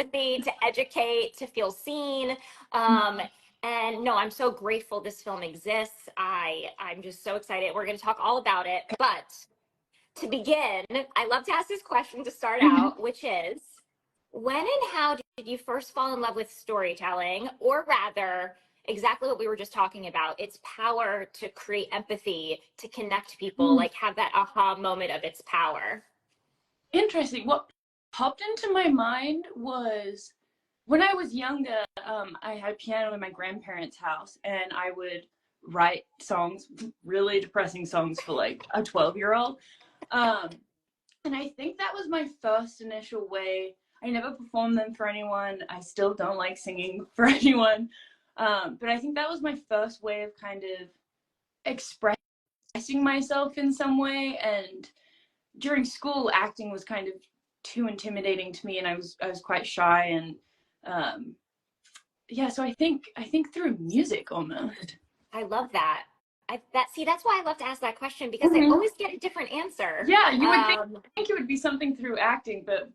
empathy, to educate, to feel seen. And no, I'm so grateful this film exists. I'm just so excited. We're going to talk all about it. But to begin, I love to ask this question to start Mhm. out, which is when and how did you first fall in love with storytelling, or rather, exactly what we were just talking about, its power to create empathy, to connect people, Mm. like have that aha moment of its power? Interesting. What popped into my mind was when I was younger, I had a piano in my grandparents' house, and I would write songs, really depressing songs for like a 12-year-old. Um, and I think that was my first initial way. I never performed them for anyone. I still don't like singing for anyone. But I think that was my first way of kind of expressing myself in some way. And during school, acting was kind of too intimidating to me, and I was quite shy. And um, yeah, so I think through music almost. I love that. That's why I love to ask that question because I Mhm. always get a different answer. Yeah, you would think it would be something through acting, but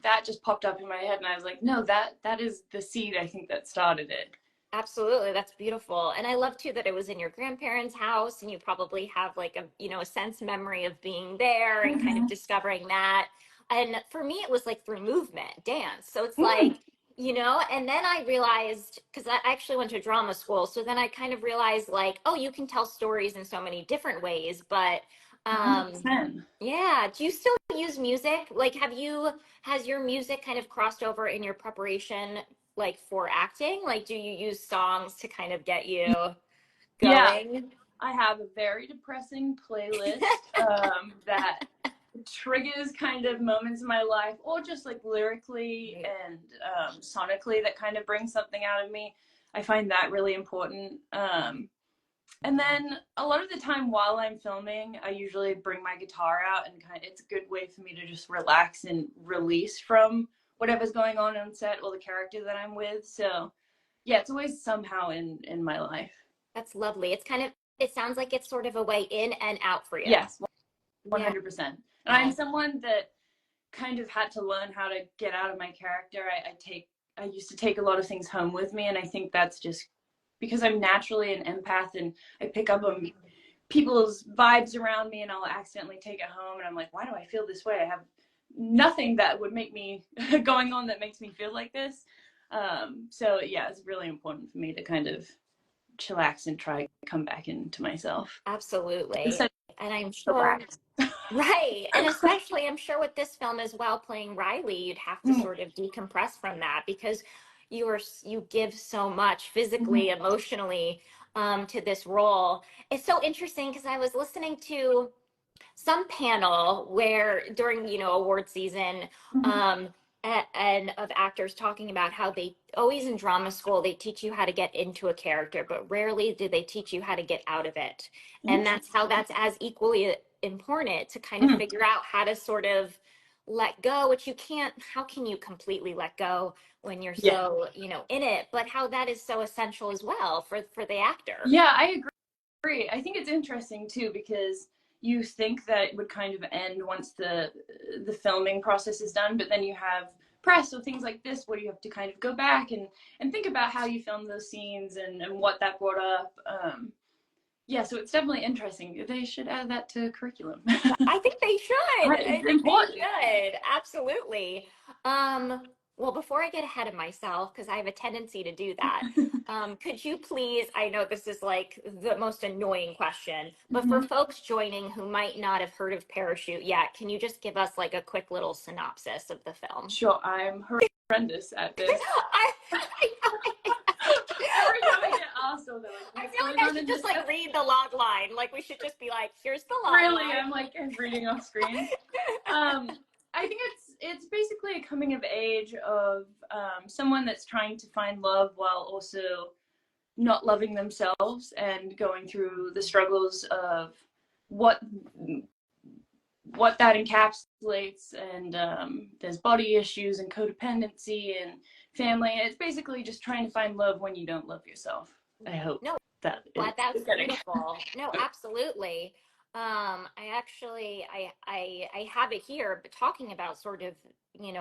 that just popped up in my head, and I was like, no, that is the seed I think that started it. Absolutely, that's beautiful. And I love too that it was in your grandparents' house and you probably have like a sense memory of being there and kind of Mhm. discovering that. And for me, it was like through movement, dance. So it's Mm. like, and then I realized, because I actually went to drama school, so then I kind of realized like, oh, you can tell stories in so many different ways, but 100%. yeah, do you still use music? Like, has your music kind of crossed over in your preparation, like for acting? Like, do you use songs to kind of get you Yeah, going? I have a very depressing playlist that triggers kind of moments in my life, or just like lyrically Right. and sonically, that kind of brings something out of me. I find that really important. And then a lot of the time while I'm filming, I usually bring my guitar out, and it's a good way for me to just relax and release from whatever's going on set or the character that I'm with. So yeah, it's always somehow in my life. That's lovely. It sounds like it's sort of a way in and out for you. Yes, Yeah. 100%. And I'm Oh, someone that kind of had to learn how to get out of my character. I used to take a lot of things home with me, and I think that's just because I'm naturally an empath, and I pick up on people's vibes around me, and I'll accidentally take it home, and I'm like, why do I feel this way? I have nothing that would make me going on that makes me feel like this. So yeah, it's really important for me to kind of chillax and try to come back into myself absolutely. instead And I'm of sure, relax. right. And especially, I'm sure with this film as well, playing Riley, you'd have to Mm-hmm. sort of decompress from that because you give so much physically, emotionally, to this role. It's so interesting because I was listening to some panel where during award season, Mm-hmm. um and of actors talking about how they always in drama school they teach you how to get into a character, but rarely do they teach you how to get out of it. And that's as equally important to kind of Mm-hmm. figure out how to sort of let go, which you can't. How can you completely let go when you're Yeah. so in it, but how that is so essential as well for the actor. Yeah, I agree. I think it's interesting too, because you think that it would kind of end once the filming process is done, but then you have press or things like this where you have to kind of go back and think about how you filmed those scenes and what that brought up. Yeah, so it's definitely interesting. They should add that to curriculum. I think they should. I It's think they important. should. Absolutely. Well, before I get ahead of myself, because I have a tendency to do that, could you please, I know this is like the most annoying question, but for Mhm. folks joining who might not have heard of Parachute yet, can you just give us like a quick little synopsis of the film? Sure, I'm horrendous at this. Every time I get asked, oh, they're like, I what's feel like going I on should in just this like read the log line. Like we should just be like, here's the log really, line. I'm like reading off screen. I think it's basically a coming of age of someone that's trying to find love while also not loving themselves, and going through the struggles of what what that encapsulates. And there's body issues and codependency and family. It's basically just trying to find love when you don't love yourself. I hope No, that is well, that's getting. beautiful. No, absolutely. I have it here, but talking about sort of,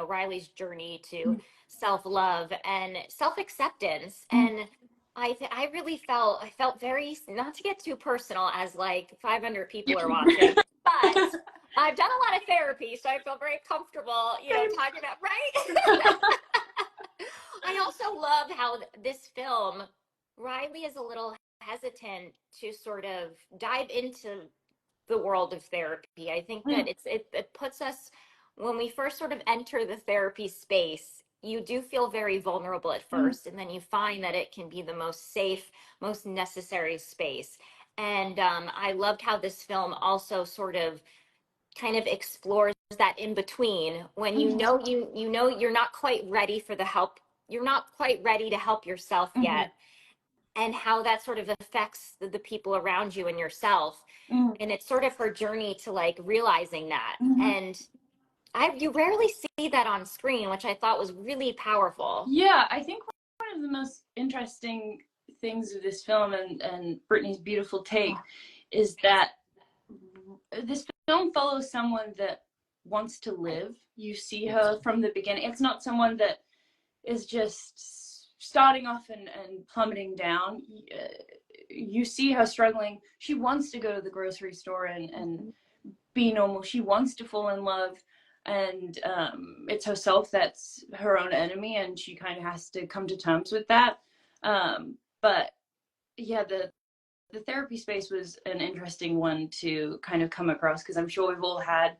Riley's journey to self-love and self-acceptance. And I really I felt very, not to get too personal as like 500 people are watching, but I've done a lot of therapy, so I feel very comfortable, talking about, right? I also love how this film, Riley is a little hesitant to sort of dive into the world of therapy. I think that it puts us, when we first sort of enter the therapy space, you do feel very vulnerable at first, and then you find that it can be the most safe, most necessary space. And I loved how this film also sort of kind of explores that in between, when you know you're not quite ready for the help, you're not quite ready to help yourself yet, and how that sort of affects the people around you and yourself. And it's sort of her journey to like realizing that. And you rarely see that on screen, which I thought was really powerful. Yeah, I think one of the most interesting things of this film, and Brittany's beautiful take, is that this film follows someone that wants to live. You see her from the beginning. It's not someone that is just starting off and plummeting down. You see her struggling. She wants to go to the grocery store and be normal. She wants to fall in love, and it's herself that's her own enemy, and she kind of has to come to terms with that. But yeah, the therapy space was an interesting one to kind of come across, because I'm sure we've all had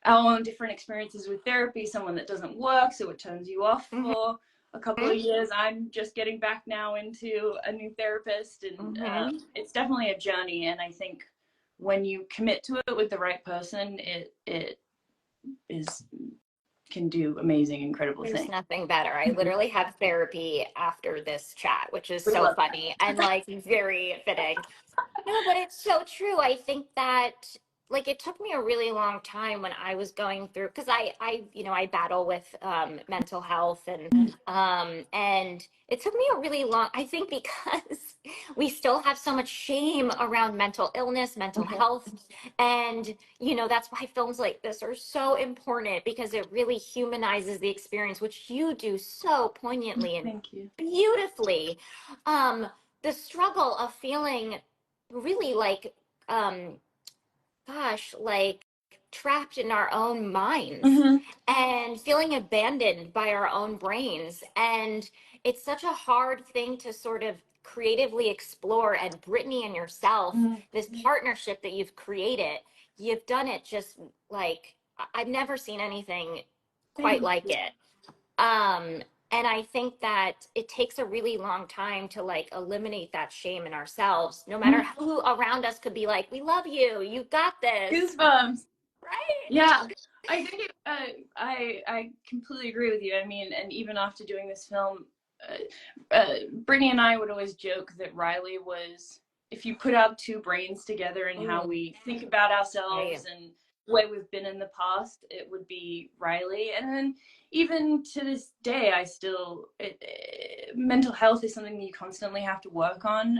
our own different experiences with therapy. Someone that doesn't work, so it turns you off for a couple of years. I'm just getting back now into a new therapist, and it's definitely a journey. And I think when you commit to it with the right person, it can do amazing, incredible There's things. nothing better. I literally have therapy after this chat, which is We so love funny and like very fitting. No, but it's so true. I think that like it took me a really long time when I was going through, because I battle with mental health, and it took me a really long, I think, because we still have so much shame around mental illness, mental health, and that's why films like this are so important, because it really humanizes the experience, which you do so poignantly and Thank you. beautifully. The struggle of feeling really like like trapped in our own minds, and feeling abandoned by our own brains, and it's such a hard thing to sort of creatively explore. And Brittany and yourself, this partnership that you've done it just like I've never seen anything quite like it. And I think that it takes a really long time to like eliminate that shame in ourselves, no matter who around us could be like, we love you, you got this. Goosebumps. Right? Yeah, I think I completely agree with you. I mean, and even after doing this film, Brittany and I would always joke that Riley was, if you put our two brains together and how we think about ourselves and the way we've been in the past, it would be Riley. And then even to this day, I still, mental health is something that you constantly have to work on.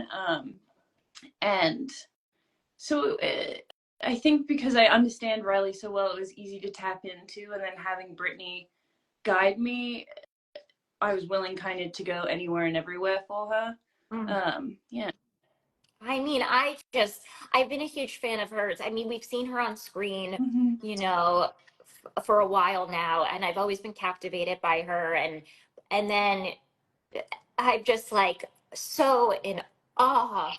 And so I think because I understand Riley so well, it was easy to tap into. And then having Brittany guide me, I was willing kind of to go anywhere and everywhere for her. Yeah. I mean, I've been a huge fan of hers. I mean, we've seen her on screen, for a while now, and I've always been captivated by her. And then I'm just like so in awe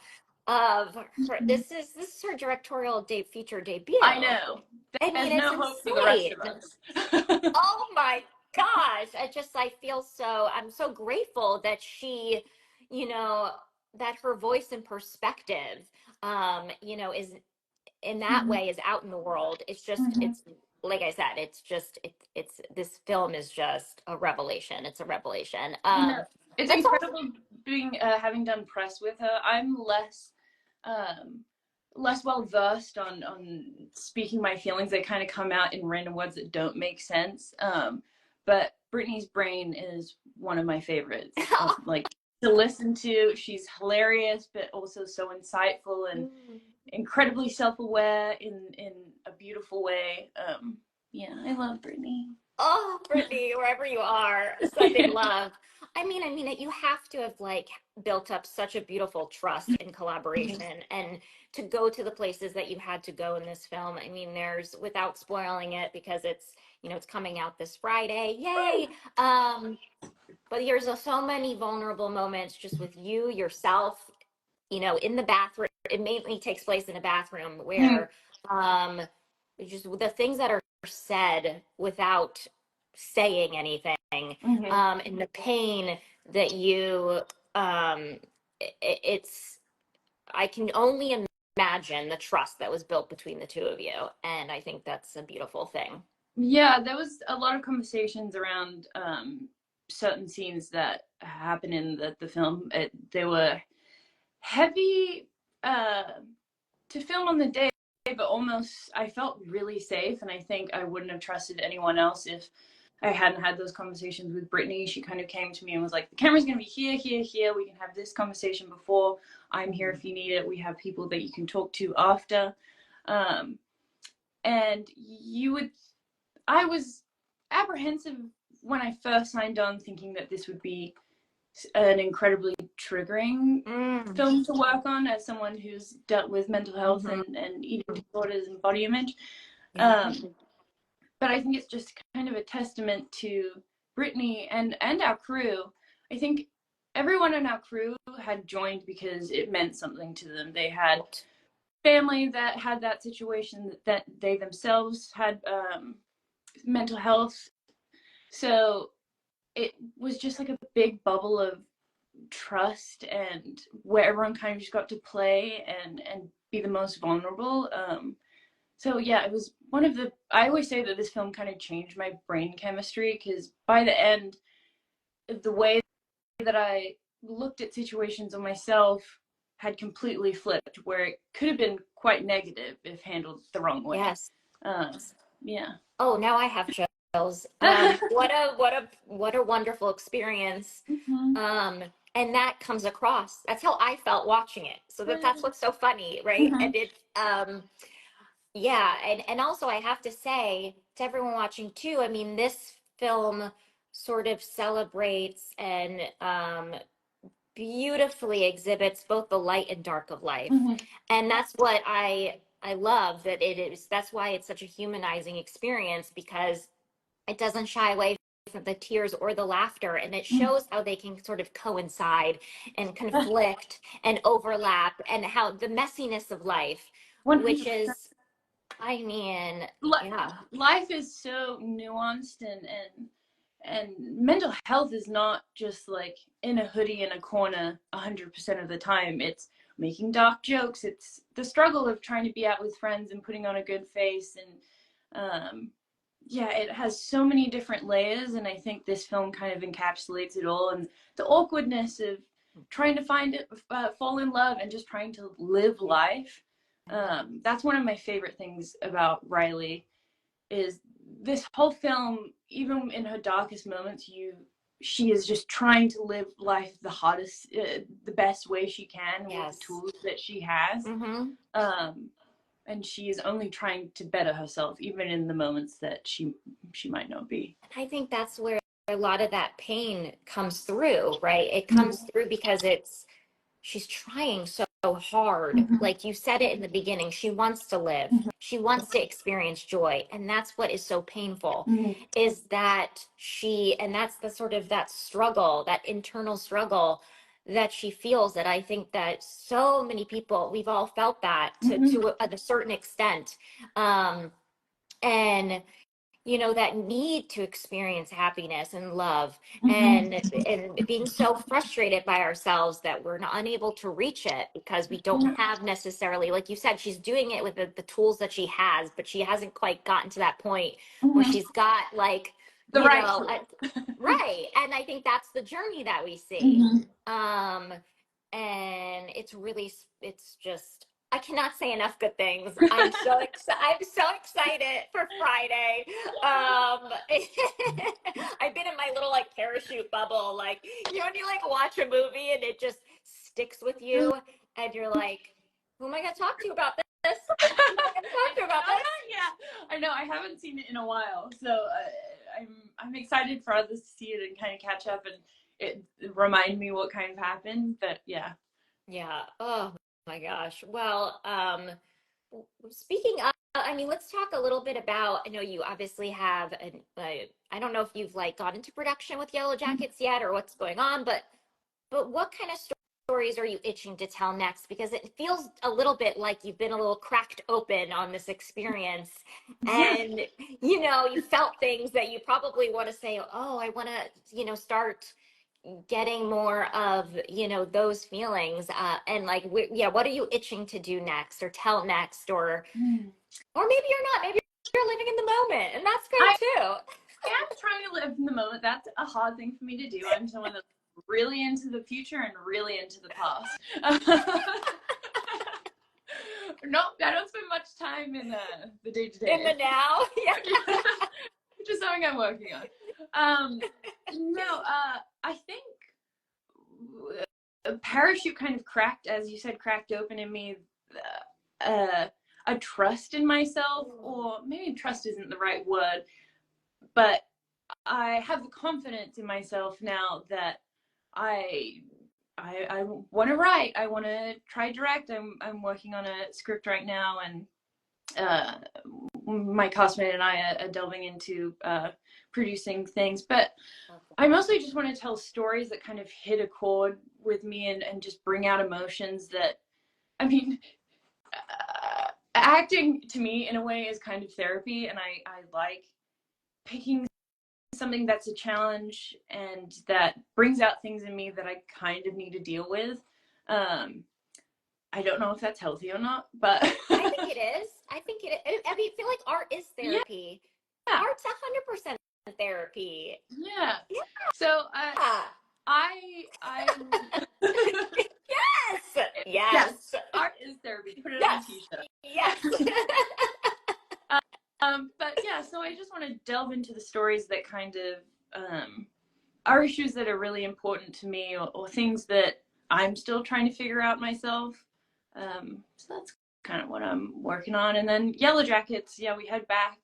of her. This is her directorial feature debut. I know. I There's mean, it's no hope for the rest insane. of us. Oh my gosh. I'm so grateful that you know, that her voice and perspective, is in that way is out in the world. It's just, it's like I said, it's this film is just a revelation. It's a revelation. It's That's also, incredible being having done press with her. I'm less well versed on speaking my feelings. They kind of come out in random words that don't make sense. But Brittany's brain is one of my favorites. Like to listen to. She's hilarious, but also so insightful, and incredibly self-aware in a beautiful way. Yeah, I love Brittany. Oh, Brittany, wherever you are, sending love. You have to have like built up such a beautiful trust and collaboration, and to go to the places that you had to go in this film. I mean, there's, without spoiling it because it's coming out this Friday. Yay! But there's so many vulnerable moments just with you, yourself, in the bathroom. It mainly takes place in a bathroom where um just the things that are said without saying anything, and the pain that you it's I can only imagine the trust that was built between the two of you, and I think that's a beautiful thing. Yeah, there was a lot of conversations around certain scenes that happen in the film. They were heavy to film on the day, but almost I felt really safe, and I think I wouldn't have trusted anyone else if I hadn't had those conversations with Brittany. She kind of came to me and was like, "The camera's gonna be here, here, here. We can have this conversation before. I'm here if you need it. We have people that you can talk to after." And I was apprehensive when I first signed on, thinking that this would be an incredibly triggering film to work on as someone who's dealt with mental health and eating disorders and body image. But I think it's just kind of a testament to Brittany and our crew. I think everyone in our crew had joined because it meant something to them. They had family that had that situation, that they themselves had mental health. So it was just like a big bubble of trust, and where everyone kind of just got to play and be the most vulnerable. So yeah, it was one of the, I always say that this film kind of changed my brain chemistry, because by the end, the way that I looked at situations on myself had completely flipped, where it could have been quite negative if handled the wrong way. Yes. Yeah. Oh, now I have chills. What a wonderful experience. And that comes across. That's how I felt watching it. So that's what's so funny, right? And it yeah, and also I have to say to everyone watching too, I mean, this film sort of celebrates and beautifully exhibits both the light and dark of life. And that's what I love, that it is. That's why it's such a humanizing experience, because it doesn't shy away from the tears or the laughter, and it shows how they can sort of coincide and conflict and overlap, and how the messiness of life, 100%. which is, yeah. Life is so nuanced, and mental health is not just like in a hoodie in a corner 100% of the time. It's making dark jokes. It's the struggle of trying to be out with friends and putting on a good face, and yeah, it has so many different layers, and I think this film kind of encapsulates it all, and the awkwardness of trying to find it, fall in love, and just trying to live life. That's one of my favorite things about Riley, is this whole film, even in her darkest moments, she is just trying to live life the best way she can with the tools that she has. And she is only trying to better herself, even in the moments that she might not be. I think that's where a lot of that pain comes through, right? It comes through because she's trying so hard. Like you said it in the beginning, she wants to live. She wants to experience joy. And that's what is so painful, is that and that's the sort of that struggle, that internal struggle that she feels, that I think that so many people, we've all felt that to a certain extent. And that need to experience happiness and love, and being so frustrated by ourselves that we're not unable to reach it, because we don't have necessarily, like you said, she's doing it with the tools that she has, but she hasn't quite gotten to that point where she's got like right. And I think that's the journey that we see. And it's just, I cannot say enough good things. I'm so excited for Friday. I've been in my little like parachute bubble, like when you like watch a movie and it just sticks with you, and you're like, Who am I going to talk to about this? Who am I going to talk to about this? Yeah, I know. I haven't seen it in a while, so I'm excited for others to see it and kind of catch up and it remind me what kind of happened. But yeah. Yeah. Oh my gosh. Well, speaking of, I mean, let's talk a little bit about, I know you obviously have I don't know if you've like got into production with Yellow Jackets yet or what's going on, but what kind of stories are you itching to tell next? Because it feels a little bit like you've been a little cracked open on this experience Yeah. and, you felt things that you probably want to say, oh, I want to, start getting more of, those feelings. And like, yeah, what are you itching to do next or tell next? Or maybe you're not, maybe you're living in the moment and that's great I too. am trying to live in the moment. That's a hard thing for me to do. I'm someone that's really into the future and really into the past. No, I don't spend much time in the day to day. In the now. Yeah. Which is something I'm working on. No, I think a parachute kind of cracked, as you said, cracked open in me a trust in myself, or maybe trust isn't the right word, but I have the confidence in myself now that I want to write. I want to try direct. I'm working on a script right now, and my castmate and I are delving into producing things. But I mostly just want to tell stories that kind of hit a chord with me and just bring out emotions that, I mean, acting to me in a way is kind of therapy, and I like picking something that's a challenge and that brings out things in me that I kind of need to deal with. I don't know if that's healthy or not, but I think it is. I think it is. I mean, I feel like art is therapy. Yeah. Art's 100% therapy. Yeah. Yeah. So I Yes. yes, Yes. art is therapy. Put it on a Yes. t-shirt. Yes. But yeah, so I just want to delve into the stories that kind of are issues that are really important to me, or things that I'm still trying to figure out myself. So that's kind of what I'm working on. And then Yellow Jackets, yeah, we head back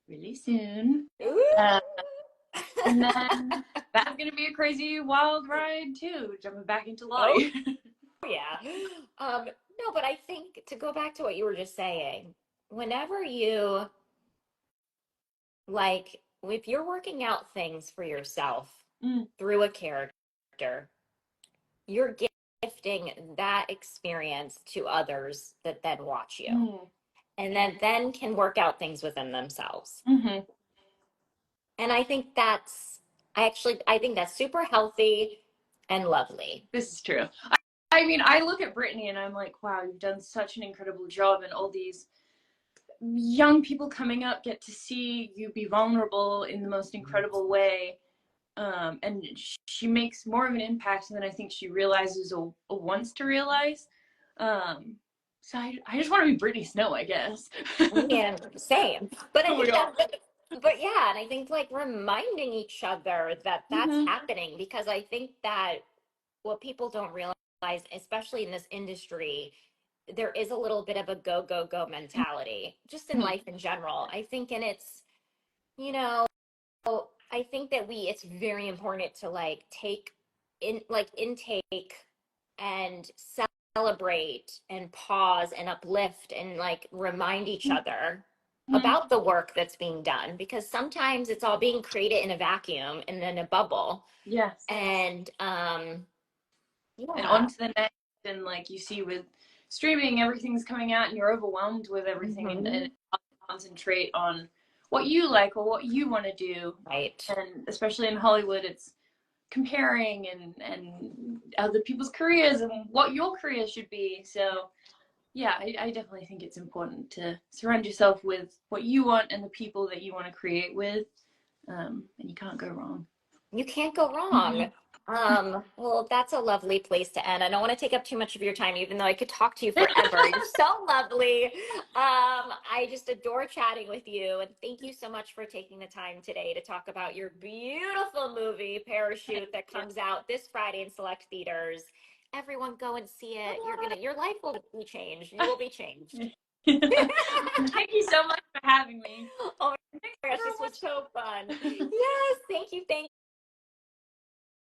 really soon. And then that's going to be a crazy wild ride too, jumping back into life. Oh, yeah. No, but I think to go back to what you were just saying, whenever you like, if you're working out things for yourself through a character, you're gifting that experience to others that then watch you and then can work out things within themselves. Mm-hmm. And I think I think that's super healthy and lovely. This is true. I mean, I look at Brittany and I'm like, wow, you've done such an incredible job, and all these young people coming up get to see you be vulnerable in the most incredible way. And she makes more of an impact than I think she realizes or wants to realize. So I just want to be Brittany Snow, I guess. Yeah, same. But Oh my God. but yeah, and I think like reminding each other that that's Mm-hmm. happening, because I think that what people don't realize, especially in this industry, there is a little bit of a go go go mentality just in life in general. I think, and it's, you know, I think that it's very important to like intake and celebrate and pause and uplift and like remind each other about the work that's being done, because sometimes it's all being created in a vacuum and in a bubble. Yes. And And yeah. on to the next, and like you see with streaming, everything's coming out and you're overwhelmed with everything, and concentrate on what you like or what you want to do. Right. And especially in Hollywood, it's comparing and other people's careers and what your career should be. So yeah, I definitely think it's important to surround yourself with what you want and the people that you want to create with, and you can't go wrong. You can't go wrong. Well, that's a lovely place to end. I don't want to take up too much of your time, even though I could talk to you forever. You're so lovely. I just adore chatting with you. And thank you so much for taking the time today to talk about your beautiful movie, Parachute, that comes out this Friday in select theaters. everyone go and see it. Your life will be changed. You will be changed. Thank you so much for having me. Oh my gosh, this was so fun. Yes, thank you.